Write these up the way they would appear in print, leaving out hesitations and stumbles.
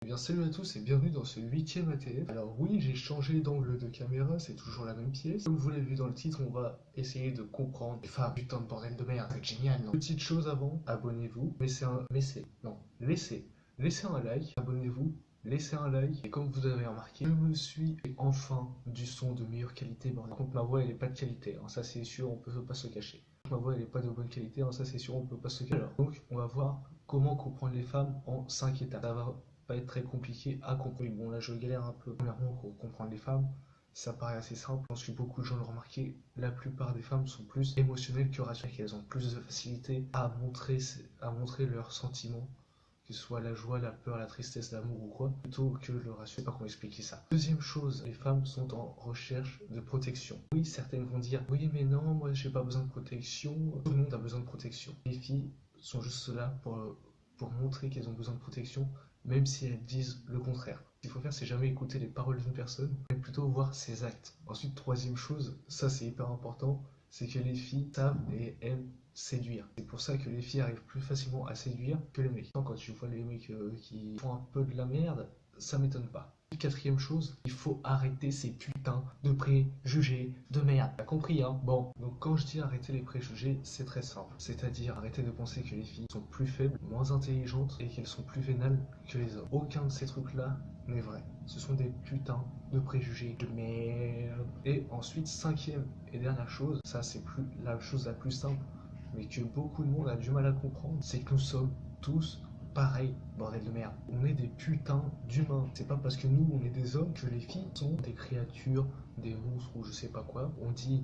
Eh bien salut à tous et bienvenue dans ce 8e ATF. Alors oui, j'ai changé d'angle de caméra, c'est toujours la même pièce. Comme vous l'avez vu dans le titre, on va essayer de comprendre les femmes. Putain de bordel de merde, c'est génial, non? Petite chose avant, abonnez-vous, laissez un like, abonnez-vous, laissez un like. Et comme vous avez remarqué, je me suis enfin du son de meilleure qualité. Bon, par contre ma voix elle est pas de qualité, hein. Ça c'est sûr, on peut pas se le cacher. Ma voix elle est pas de bonne qualité, hein. Ça c'est sûr, on peut pas se le cacher. Alors, donc on va voir comment comprendre les femmes en 5 étapes. Ça va pas être très compliqué à comprendre. Bon là je galère un peu. Premièrement pour comprendre les femmes, ça paraît assez simple. Je pense que beaucoup de gens l'ont remarqué, la plupart des femmes sont plus émotionnelles que rationnelles. Elles ont plus de facilité à montrer leurs sentiments, que ce soit la joie, la peur, la tristesse, l'amour ou quoi, plutôt que le rationnel. Je sais pas comment expliquer ça. Deuxième chose, les femmes sont en recherche de protection. Oui, certaines vont dire, oui mais non, moi j'ai pas besoin de protection, tout le monde a besoin de protection. Les filles sont juste là pour montrer qu'elles ont besoin de protection, même si elles disent le contraire. Ce qu'il faut faire, c'est jamais écouter les paroles d'une personne, mais plutôt voir ses actes. Ensuite, troisième chose, ça c'est hyper important, c'est que les filles savent et aiment séduire. C'est pour ça que les filles arrivent plus facilement à séduire que les mecs. Quand tu vois les mecs qui font un peu de la merde, ça m'étonne pas. Quatrième chose, il faut arrêter ces putains de préjugés de merde. T'as compris, hein? Bon, donc quand je dis arrêter les préjugés, c'est très simple. C'est-à-dire arrêter de penser que les filles sont plus faibles, moins intelligentes et qu'elles sont plus vénales que les hommes. Aucun de ces trucs-là n'est vrai. Ce sont des putains de préjugés de merde. Et ensuite, cinquième et dernière chose, ça c'est la chose la plus simple, mais que beaucoup de monde a du mal à comprendre, c'est que nous sommes tous pareil, bordel de merde. On est des putains d'humains. C'est pas parce que nous, on est des hommes que les filles sont des créatures, des monstres ou je sais pas quoi. On dit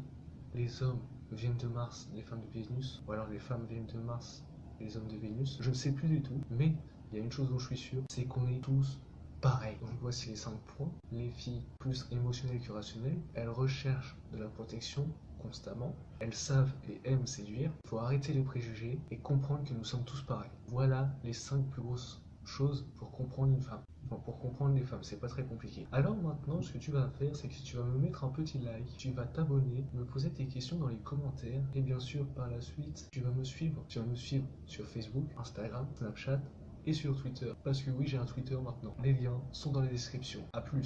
les hommes viennent de Mars, les femmes de Vénus, ou alors les femmes viennent de Mars, les hommes de Vénus. Je ne sais plus du tout, mais il y a une chose dont je suis sûr, c'est qu'on est tous pareil. Donc voici les 5 points. Les filles plus émotionnelles que rationnelles, elles recherchent de la protection constamment, elles savent et aiment séduire. Il faut arrêter les préjugés et comprendre que nous sommes tous pareils. Voilà les 5 plus grosses choses pour comprendre une femme. Enfin, pour comprendre les femmes, c'est pas très compliqué. Alors maintenant, ce que tu vas faire, c'est que tu vas me mettre un petit like, tu vas t'abonner, me poser tes questions dans les commentaires, et bien sûr, par la suite, tu vas me suivre. Tu vas me suivre sur Facebook, Instagram, Snapchat, et sur Twitter. Parce que oui, j'ai un Twitter maintenant. Les liens sont dans les descriptions. A plus.